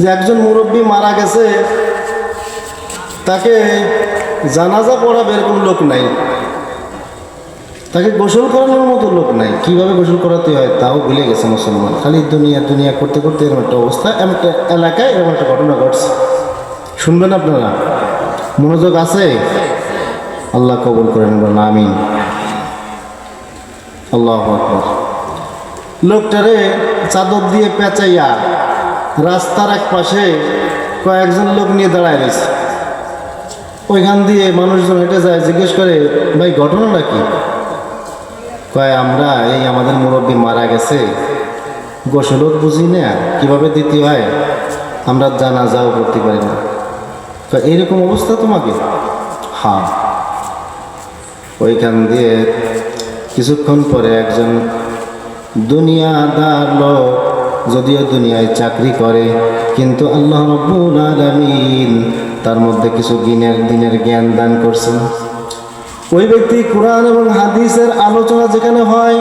যে একজন মুরব্বী মারা গেছে, তাকে জানাজা পড়াবে এরকম লোক নাই, তাকে গোসল করানোর মতো লোক নাই, কিভাবে গোসল করাতে হয় তাও ভুলে গেছে মুসলমান। খালি দুনিয়া দুনিয়া করতে করতে এরকম একটা অবস্থা, এমন একটা এলাকায় এরকম একটা ঘটনা ঘটছে। শুনবেন আপনারা, মনোযোগ আছে? আল্লাহ কবুল করেন, বলেন আমিন। আল্লাহু আকবার। লোকটারে চাদর দিয়ে পেঁচাইয়া রাস্তার এক পাশে কয়েকজন লোক নিয়ে দাঁড়ায় রয়েছে। ওইখান দিয়ে মানুষজন হেঁটে যায়, জিজ্ঞেস করে, ভাই ঘটনাটা কি? কয়, আমরা এই আমাদের মুরব্বী মারা গেছে, গোসলও বুঝি না, কীভাবে দিতে হয় আমরা জানাজাও করতে পারি না। কয়, এইরকম অবস্থা তোমাকে? হ্যাঁ। ওইখান দিয়ে কিছুক্ষণ পরে একজন দুনিয়াদার লোক, যদিও দুনিয়ায় চাকরি করে, কিন্তু আল্লাহ রাব্বুল আলামিন তার মধ্যে কিছু দিনের জ্ঞান দান করছেন। ওই ব্যক্তি কোরআন এবং হাদিসের আলোচনা যেখানে হয়,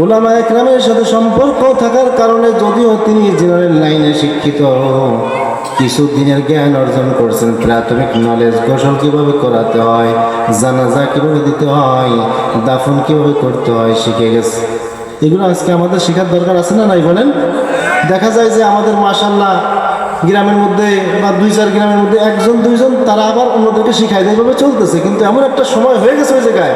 উলামা একরামের সাথে সম্পর্ক থাকার কারণে, যদিও তিনি জেনারেল লাইনে শিক্ষিত, কিছু দিনের জ্ঞান অর্জন করছেন, প্রাথমিক নলেজ, গোসল কীভাবে করাতে হয়, জানাজা কীভাবে দিতে হয়, দাফন কীভাবে করতে হয় শিখে গেছে। এগুলো আজকে আমাদের শেখার দরকার আছে না নাই বলেন? দেখা যায় যে আমাদের মাশাআল্লাহ গ্রামের মধ্যে বা 2-4 গ্রামের মধ্যে একজন দুইজন তারা আবার অন্যদেরকে শিখায় দেয়, এইভাবে চলতেছে। কিন্তু এমন একটা সময় হয়ে গেছে ওই জায়গায়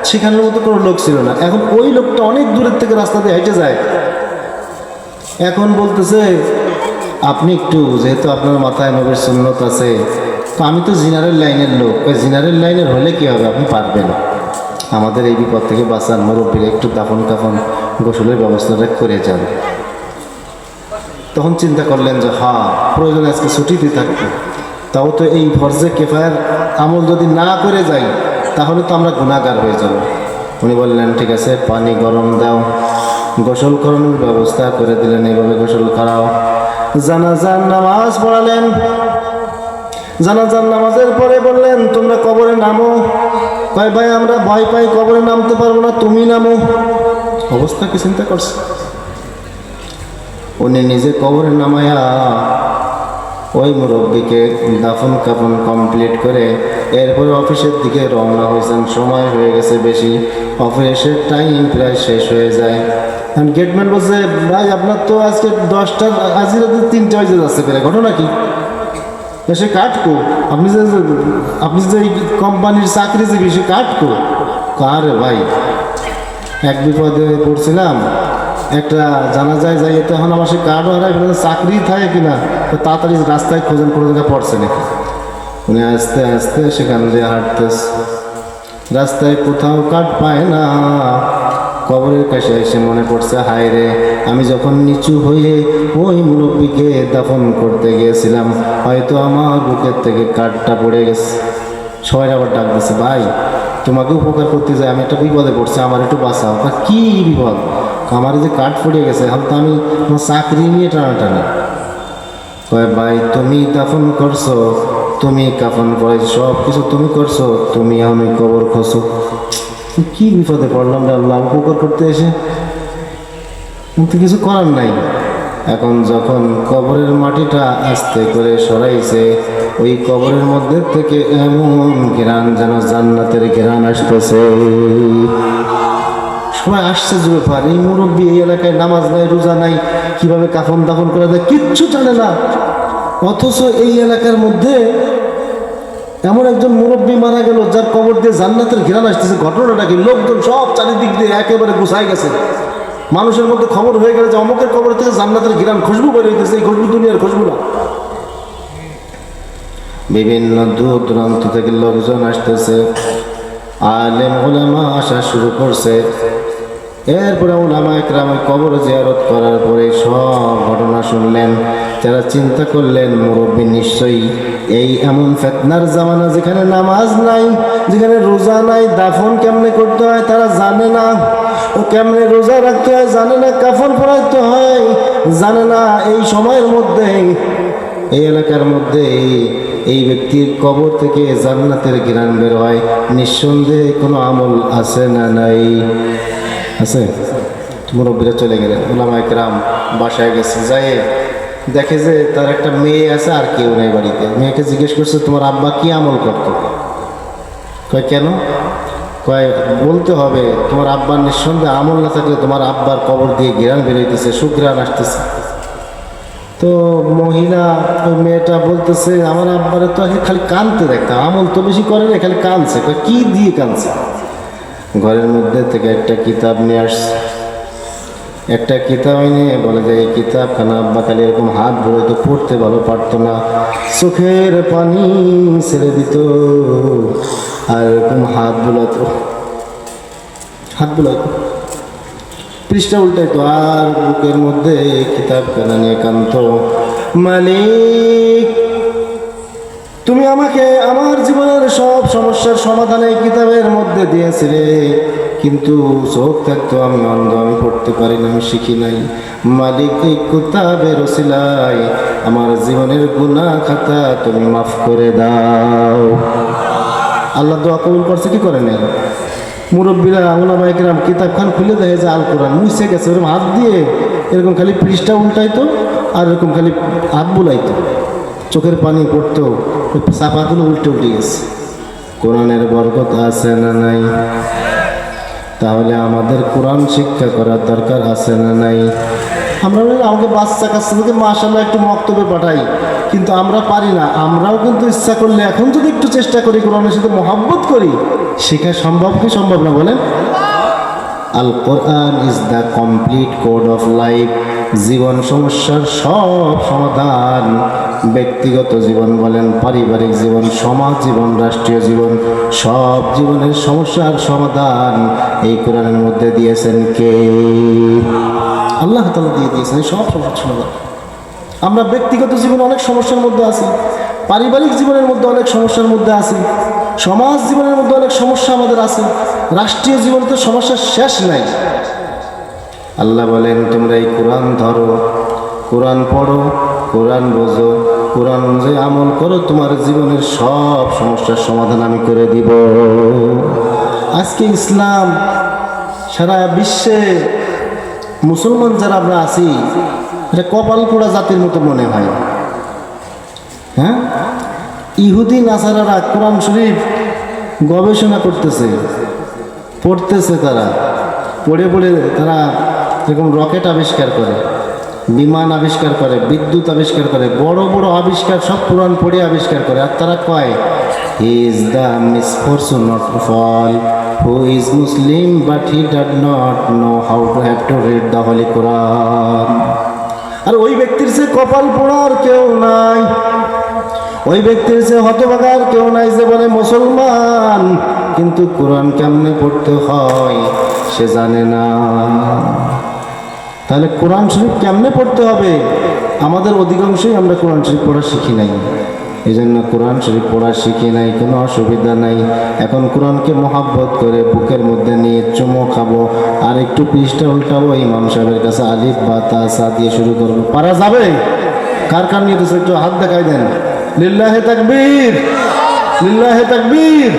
শেখানোর মতো কোনো লোক ছিল না। এখন ওই লোকটা অনেক দূরের থেকে রাস্তা দিয়ে হেঁটে যায়, এখন বলতেছে, আপনি একটু, যেহেতু আপনার মাথায় নবীর সুন্নত আছে, তো আমি তো জেনারেল লাইনের লোক, ওই জেনারেল লাইনের হলে কী হবে, আপনি পারবেন, আমাদের এই বিপদ থেকে বাঁচান, মুরব্বীর একটু দাফন কাফন গোসলের ব্যবস্থাটা করে যান। তখন চিন্তা করলেন যে হ্যাঁ, প্রয়োজনে আজকে ছুটিতে থাকবে, তাও তো এই ফরজে কেফায়ের আমল যদি না করে যাই তাহলে তো আমরা গুনাহগার হয়ে যাব। উনি বললেন, ঠিক আছে, পানি গরম দাও, গোসল করানোর ব্যবস্থা করে দিলেন, এইভাবে গোসল করাও। জানাজার নামাজ পড়ালেন। জানাজার নামাজের পরে বললেন, তোমরা কবরে নামো। কয়, ভাই আমরা ভয় পাই, কবরে নামতে পারবো না, তুমি নামো। অবস্থা কি চিন্তা করছে? উনি নিজে কবরে নামায়া ওই মুরব্বীকে দাফন কাফন কমপ্লিট করে এরপরে অফিসের দিকে রওনা হয়েছেন। সময় হয়ে গেছে বেশি, অফিসের টাইম প্রায় শেষ হয়ে যায়। গেটম্যান বলছে, ভাই আপনার তো আজকে 10টা, আজকে 3টে বাজে যাচ্ছে, পেরে ঘটনা কি? সে কাটকো, আপনি যে কোম্পানির চাকরিজীবী, সে কাটকো। কারে ভাই, এক বিপদে পড়ছিলাম, একটা জানাজায় যাই, তো এখন আমার সে কার্ডও হারাই ফেলে, চাকরি থাকে কিনা, তো তাড়াতাড়ি রাস্তায় খোঁজেন, কোনো জায়গায় পড়ছে নাকি। উনি আস্তে আস্তে সেখান দিয়ে হাঁটতেছে, রাস্তায় কোথাও কাঠ পায় না। কবরের কাছে এসে মনে পড়ছে, হায় রে, আমি যখন নিচু হয়ে ওই মুরব্বীকে দাফন করতে গিয়েছিলাম, হয়তো আমার বুকের থেকে কাঠটা পড়ে গেছে। সবাই আবার ডাক দিচ্ছে, ভাই তোমাকে উপকার করতে যাই, আমি একটা বিপদে পড়ছি, আমার একটু বাঁচাও। কি বিপদ? আমার যে কাঠ পড়ে গেছে, এখন তো আমি আমার চাকরি নিয়ে টানাটানি। কয়, ভাই তুমি দাফন করছো, তুমি কাফন করাইছো, সব কিছু তুমি করছো, তুমি আমি কবর খোঁজো। কি বিপদে পড়লাম রে আল্লাহ, উপকার করতে এসে, কিন্তু কিছু করার নাই। এখন যখন কবরের মাটিটা আস্তে করে সরাইছে, ওই কবরের মধ্যে থেকে এমন ঘ্রাণ, যেন জান্নাতের ঘ্রাণ আসতেছে। সবাই আশ্চর্য ব্যাপার, এই মুরব্বী এই এলাকায় নামাজ নাই, রোজা নাই, কিভাবে কাফন দাফন করা যায় কিচ্ছু জানে না, অথচ এই এলাকার মধ্যে এমন একজন মুরব্বী মারা গেল যার কবর দিয়ে জান্নাতের ঘ্রাণ আসতেছে। ঘটনাটা কি? লোকজন সব চারিদিক দিয়ে একেবারে গুছাই গেছে, মানুষের মধ্যে খবর হয়ে গেল যে অমুকের কবর থেকে জান্নাতের ঘ্রাণ, খুশবু বের হইতেছে। এই খুশবু দুনিয়ার খুশবু না, বিভিন্ন দূর দূরান্ত থেকে লোকজন আসতেছে, আলেম ওলামা আসা শুরু করছে। এরপরে ওলামা একরাম ওই কবর জিয়ারত করার পরে সব ঘটনা শুনলেন। যারা চিন্তা করলেন, মুরব্বী নিশ্চয়ই এই এমন ফিতনার জামানা, যেখানে নামাজ নাই, যেখানে রোজা নাই, দাফন কেমনে করতে হয় তারা জানে না, ও কেমনে রোজা রাখতে হয় জানে না, কাফন পরাইতে হয় জানে না। এই সময়ের মধ্যে এই এলাকার মধ্যে এই ব্যক্তির কবর থেকে জান্নাতের ঘ্রাণ বের হয়, নিঃসন্দেহে কোনো আমল আছে না নাই? আছে। মুরব্বীরা চলে গেলেন, ওলামা একরাম বাসায় গেছে, যাই দেখে যে তার একটা মেয়ে আছে আর কেউ নেই বাড়িতে। মেয়েকে জিজ্ঞেস করছে তোমার আব্বা কি আমল করতো? কয় কেন? কয় বলতে হবে তোমার আব্বার নিঃসন্দেহে আমল না থাকলে তোমার আব্বার কবর দিয়ে ঘেরান বেরোইতেছে, সুঘ্রাণ আসতেছে। তো মহিলা ওই মেয়েটা বলতেছে আমার আব্বারে তো খালি কানতে দেখতাম, আমল তো বেশি করে না, খালি কানছে। কয় কি দিয়ে কানছে? ঘরের মধ্যে থেকে একটা কিতাব নিয়ে আসছে। একটা কিতাব এনে বলে যে এই কিতাবখানা আব্বা খালি এরকম হাত ভরে তো পড়তে ভালো পারতো না, চোখের পানি ছেড়ে দিত আর এরকম হাত বোলাতো, পৃষ্ঠা উল্টাইতো আর বুকের মধ্যে কিতাবখানা নিয়ে কান্ত, মালিক তুমি আমাকে আমার জীবনের সব সমস্যার সমাধান এই কিতাবের মধ্যে দিয়েছিলে, কিন্তু চোখ থাকতো আমি অন্ধ, আমি পড়তে পারি না, আমি শিখি নাই। মালিক এই কিতাবের ওসিলায় আমার জীবনের গুনাহ খাতা তুমি মাফ করে দাও। আল্লাহ দোয়া কবুল করছে কি করে নাই? মুরব্বীরা ওলামায়ে কেরাম কিতাবখান খুলে দেখে যে আল কোরআন মুছে গেছে, ওরকম হাত দিয়ে এরকম খালি পৃষ্ঠা উল্টাইতো আর এরকম খালি হাত বুলাইতো, চোখের পানি পড়তো, চাপাগুলো উল্টে গেছে। কোরআনের বরকত আছে না নাই? তাহলে আমাদের কোরআন শিক্ষা করার দরকার আছে না নাই? আমরা আমাকে বাচ্চা কাচ্চাদেরকে মাশাআল্লাহ একটু মক্তবে পাঠাই, কিন্তু আমরা পারি না। আমরাও কিন্তু ইচ্ছা করলে এখন যদি একটু চেষ্টা করি কোরআনের সাথে মহব্বত করি, শেখা সম্ভব কি সম্ভব না বলেন? Al Quran is the complete code of life. জীবন সমস্যার সব সমাধান, ব্যক্তিগত জীবন বলেন, পারিবারিক জীবন, সমাজ জীবন, রাষ্ট্রীয় জীবন, সব জীবনের সমস্যার সমাধান এই কোরআনের মধ্যে দিয়েছেন কে? আল্লাহ তাআলা দিয়ে দিয়েছেন এই সব সমস্যার সমাধান। আমরা ব্যক্তিগত জীবনে অনেক সমস্যার মধ্যে আছি, পারিবারিক জীবনের মধ্যে অনেক সমস্যার মধ্যে আছি, সমাজ জীবনের মধ্যে অনেক সমস্যা আমাদের আছে, রাষ্ট্রীয় জীবনে তো সমস্যার শেষ নাই। আল্লাহ বলেন তোমরা এই কোরআন ধরো, কোরআন পড়ো, কোরআন বোঝো, কোরআন অনুযায়ী আমল করো, তোমার জীবনের সব সমস্যার সমাধান আমি করে দিব। আজকে ইসলাম সারা বিশ্বে মুসলমান যারা আমরা আছি, এটা কপাল পোড়া জাতির মতো মনে হয়। হ্যাঁ, ইহুদি নাসারারা কোরআন শরীফ গবেষণা করতেছে, পড়তেছে, তারা পড়ে পড়ে তারা এরকম রকেট আবিষ্কার করে, বিমান আবিষ্কার করে, বিদ্যুৎ আবিষ্কার করে, বড় বড় আবিষ্কার সব কোরআন পড়ে আবিষ্কার করে। আর তারা কয় he is the misfortune not of all who is Muslim but he did not know how to have to read the holy Quran. আর ওই ব্যক্তির সে কপাল পোড়ার কেউ নাই, ওই ব্যক্তির সে হতভাগার কেউ নাই যে বলে মুসলমান কিন্তু কোরআন কেমনে পড়তে হয় সে জানে না। তাহলে কোরআন শরীফ কেমনে পড়তে হবে? আমাদের অধিকাংশই আমরা কোরআন শরীফ পড়া শিখি নাই, এই জন্য কোরআন শরীফ পড়া শিখি নাই, কোনো অসুবিধা নাই। এখন কোরআনকে মহাব্বত করে বুকের মধ্যে নিয়ে চুমো খাবো আর একটু পৃষ্ঠা উল্টাবো, ইমাম সাহেবের কাছে আলিফ বা তা সা দিয়ে শুরু করবো। পারা যাবে? কার কার নিয়ে একটু হাত দেখাই দেন। লিল্লাহে তাকবীর, লিল্লাহে তাকবীর।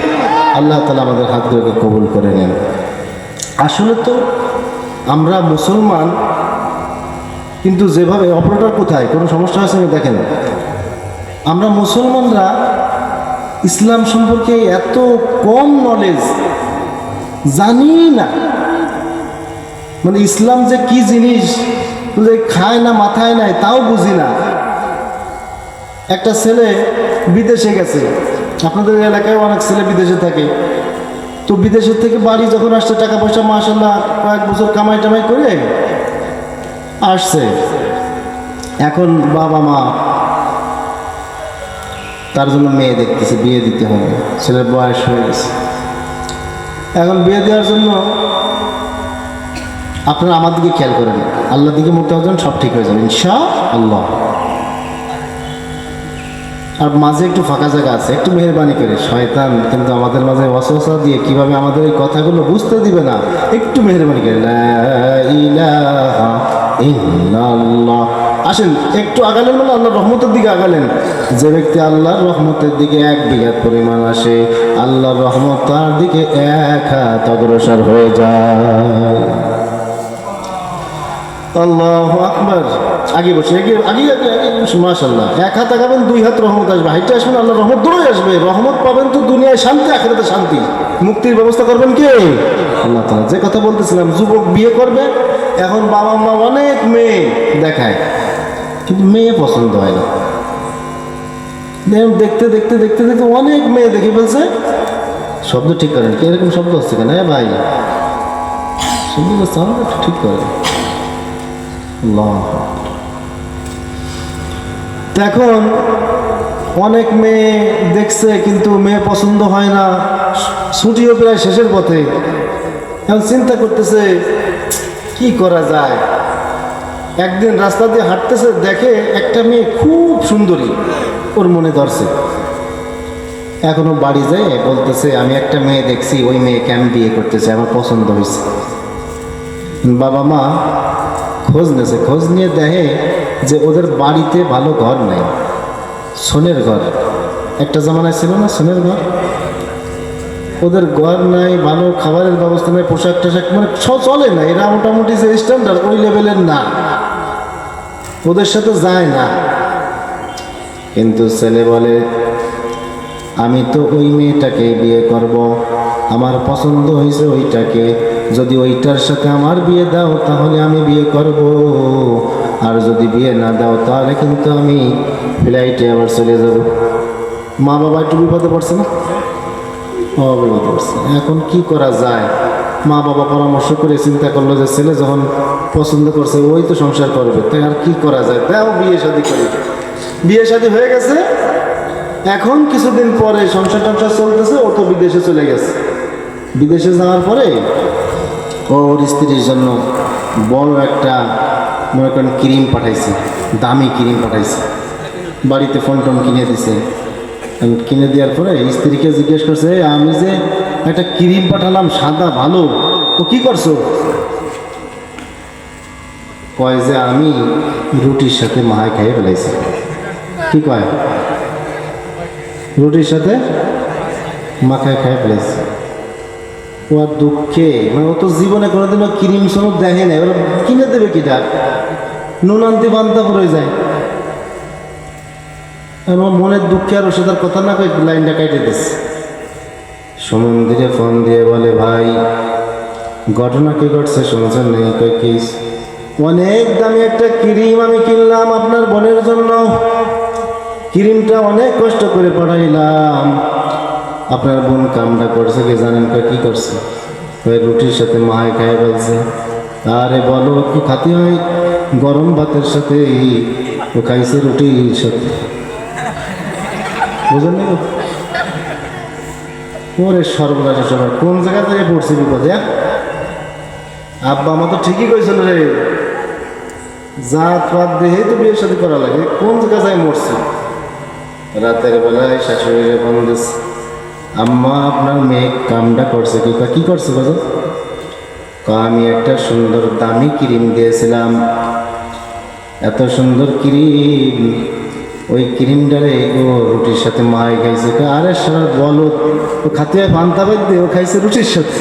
আল্লাহ তাআলা আমাদের হাতগুলোকে কবুল করে নেন। আসলে তো আমরা মুসলমান, কিন্তু যেভাবে অপারেটর কোথায় কোনো সমস্যা আছে দেখেন, আমরা মুসলমানরা ইসলাম সম্পর্কে এত কম নলেজ জানি না। মানে ইসলাম যে কি জিনিস, যে খায় না মাথায় নাই তাও বুঝি না। একটা ছেলে বিদেশে গেছে, আপনাদের এলাকায় অনেক ছেলে বিদেশে থাকে, তো বিদেশের থেকে বাড়ি যখন আসছে টাকা পয়সা মাশাআল্লাহ কয়েক বছর কামাই টামাই করে আসছে। এখন বাবা মা তার জন্য মেয়ে দেখতেছে, বিয়ে দিতে হবে, ছেলের বয়স হয়ে গেছে। এখন বিয়ে দেওয়ার জন্য আপনারা আমার দিকে খেয়াল করেন, আল্লাহর দিকে মুক্ত হবেন, সব ঠিক হয়ে যাবে ইনশাআল্লাহ। আর মাঝে একটু ফাঁকা জায়গা আছে, একটু মেহেরবানি করে, শয়তান কিন্তু আমাদের মাঝে ওয়াসওয়াসা দিয়ে কিভাবে আমাদের এই কথাগুলো বুঝতে দিবে না, একটু মেহেরবানি করে লা ইলাহা ইল্লাল্লাহ। আসেন একটু আগালেন, মানে আল্লাহর রহমতের দিকে আগালেন। যে ব্যক্তি আল্লাহর রহমতের দিকে 1 বিঘা পরিমাণ আসে, আল্লাহর রহমত তার দিকে 1 হাত অগ্রসর হয়ে যায়। আল্লাহু আকবার। আগে বসে আগে আগে আগে আগে মাশাআল্লাহ, এক হাত আগাবেন, দুই হাত রহমত আসবে, হাইটে আসবেন, আল্লাহ রহমত দৌড়ে আসবে, রহমত পাবেন তো দুনিয়ায় শান্তি, আখিরাতে শান্তি, মুক্তির ব্যবস্থা করবেন কে? আল্লাহ তাআলা। যে কথা বলতেছিলাম, যুবক বিয়ে করবে, এখন বাবা মা অনেক মেয়ে দেখায়, কিন্তু মেয়ে পছন্দ হয় না। দেখতে দেখতে দেখতে দেখতে অনেক মেয়ে দেখে ফেলছে। শব্দ ঠিক করেন, কি এরকম শব্দ হচ্ছে কেন? হ্যাঁ ভাই, শব্দ সাউন্ড একটু ঠিক করেন। আল্লাহ। এখন অনেক মেয়ে দেখছে, কিন্তু মেয়ে পছন্দ হয় না, ছুটিও প্রায় শেষের পথে। এখন চিন্তা করতেছে কি করা যায়। একদিন রাস্তা দিয়ে হাঁটতেছে, দেখে একটা মেয়ে খুব সুন্দরী, ওর মনে ধরছে। এখনো বাড়ি যায় বলতেছে, আমি একটা মেয়ে দেখছি, ওই মেয়েকে আমি বিয়ে করতেছি, আমার পছন্দ হয়েছে। বাবা মা খোঁজ নিয়েছে, খোঁজ নিয়ে দেখে যে ওদের বাড়িতে ভালো ঘর নাই, সোনের ঘর। একটা জামানায় ছিল না সোনের ঘর? ওদের ঘর নাই, ভালো খাবারের ব্যবস্থা নেই, পোশাক টোশাক মানে চলে না, এরা মোটামুটি যে স্ট্যান্ডার্ড ওই লেভেলের না, ওদের সাথে যায় না। কিন্তু ছেলে বলে, আমি তো ওই মেয়েটাকে বিয়ে করব, আমার পছন্দ হয়েছে ওইটাকে, যদি ওইটার সাথে আমার বিয়ে দাও তাহলে আমি বিয়ে করব, আর যদি বিয়ে না দাও তাহলে কিন্তু আমি ফ্লাইটে আবার চলে যাব। মা বাবা একটু বিপদে পড়ছে না? বিপদে পড়ছে। এখন কি করা যায়? মা বাবা পরামর্শ করে চিন্তা করলো যে ছেলে যখন পছন্দ করছে ওই তো সংসার করবে, তাই আর কি করা যায়, তাও বিয়ে শাদী করে। বিয়ে শাদী হয়ে গেছে। এখন কিছুদিন পরে সংসার টংসার চলতেছে, ও তো বিদেশে চলে গেছে। বিদেশে যাওয়ার পরে ওর স্ত্রীর জন্য বড় একটা মনে করেন ক্রিম পাঠাইছে, দামি ক্রিম পাঠাইছে, বাড়িতে ফোন টোন কিনে দিছে। কিনে দেওয়ার পরে স্ত্রীকে জিজ্ঞেস করছে, আমি যে একটা ক্রিম পাঠালাম সাদা ভালো, ও কি করছো? কয় যে আমি রুটির সাথে মাহাই খাইয়ে ফেলাইছি। কি কয়? রুটির সাথে মাখায় খাইয়ে ফেলাইছি। ও আর দুঃখে, মানে ও তো জীবনে কোনোদিনও ক্রিম সনদ দেখে নাই, ওরা কিনে দেবে কিটা, নুন আনতে বান্তা পড়ে যায়। আমার মনের দুঃখে আর ও সে তার কথা না কয়ে লাইনটা কাটে দিচ্ছে। সমুদ্রে ফোন দিয়ে বলে, ভাই ঘটনা কি ঘটছে শুনছেন নেই? কয় কি? অনেক দামি একটা ক্রিম আমি কিনলাম আপনার বোনের জন্য, ক্রিমটা অনেক কষ্ট করে পাঠাইলাম, আপনার বোন কামটা করছে কি জানেন? কয় কি করছে? কয় রুটির সাথে মায় খায় বলছে। আরে বলো কি খাতে হয়? গরম ভাতের সাথে ও খাইছে রুটির সাথে। বুঝলেন? ওরে সর্বনাশ, সবার কোন জায়গা থেকে পড়ছি বিপদে। আব্বা মা তো ঠিকই কইছিল রে, জাত পাত দেহে তো বিয়ের সাথে করা লাগে, কোন জায়গা যায় মরছি। রাতের বেলায় শাশুড়িরে ফোন দিচ্ছে, আম্মা আপনার মেয়ে কামটা করছে কি? কি করছে বাজার? আমি একটা সুন্দর দামি ক্রিম দিয়েছিলাম, এত সুন্দর ক্রিম, ওই ক্রিমটারে ও রুটির সাথে মায় খাইছে। আরে সারা বলো, ও খাতে হয় পান্তা বাদ দিয়ে, ও খাইছে রুটির সাথে।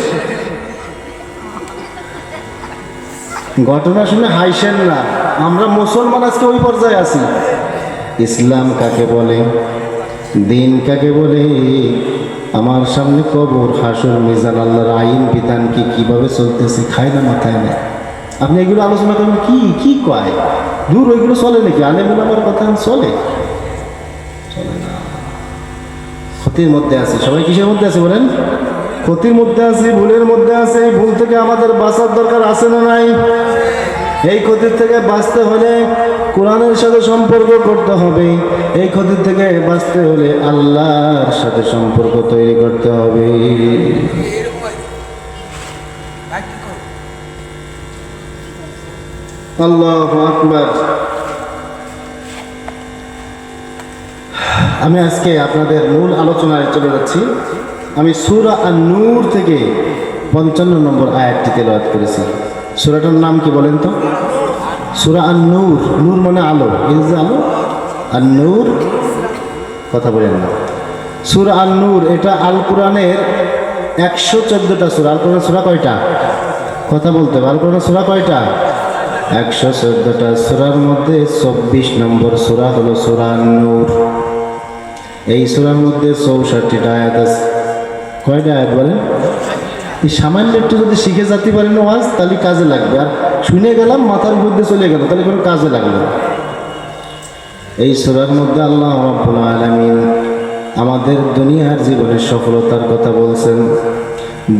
ঘটনা শুনে হাইসেন না, আমরা মুসলমান আজকে ওই পর্যায়ে আছি। ইসলাম কাকে বলে, দিন কাকে বলে, আমার সামনে কবর, হাসর, মিজান, আল্লাহর আইন বিধান কি কিভাবে চলতেছে খায় না মাথায় নেই। আপনি এগুলো আলোচনা করেন, কি কি কয় দূর, ওইগুলো চলে নাকি? আলেমুল আমার কথা চলে? চলে না। ক্ষতির মধ্যে আছে সবাই। কিসের মধ্যে আছে বলেন? ক্ষতির মধ্যে আছে, ভুলের মধ্যে আছে। এই ভুল থেকে আমাদের বাঁচার দরকার আছে না নাই? এই ক্ষতির থেকে বাঁচতে হলে কোরআনের সাথে সম্পর্ক করতে হবে, এই ক্ষতির থেকে বাঁচতে হলে আল্লাহর সাথে সম্পর্ক তৈরি করতে হবে। আল্লাহু আকবার। আমি আজকে আপনাদের মূল আলোচনায় চলে যাচ্ছি। আমি সূরা আন-নূর থেকে 55 নম্বর আয়াতটি তেলাওয়াত করেছি। সূরাটার নাম কি বলেন তো? সূরা আন-নূর। নূর মানে আলো, এই যে আলো, আন-নূর। কথা বলেন না। সূরা আন-নূর এটা আল কোরআনের 114টা সূরা। আল কোরআনের সূরা কয়টা? কথা বলতে হবে। আল কোরআনের সূরা কয়টা? 114টা সূরার মধ্যে 24 নম্বর সূরা হলো সূরা নূর। এই সূরার মধ্যে 64টা আয়াত আছে। কয়টা আয়াত বলেন? এই সামান্য একটু যদি শিখে যেতে পারেন ওয়াজ, তাহলে কাজে লাগবে। আর শুনে গেলাম মাথার মধ্যে চলে গেল, তাহলে কোনো কাজে লাগবে না। এই সূরার মধ্যে আল্লাহ রাব্বুল আলামিন আমাদের দুনিয়ার জীবনের সফলতার কথা বলছেন।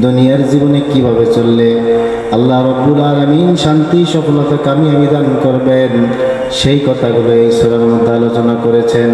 দুনিয়ার জীবনে কিভাবে চললে আল্লাহ রাব্বুল আলামিন শান্তি, সফলতা, কামিয়াবি দান করবেন, সেই কথাগুলো এই সূরার মধ্যে আলোচনা করেছেন।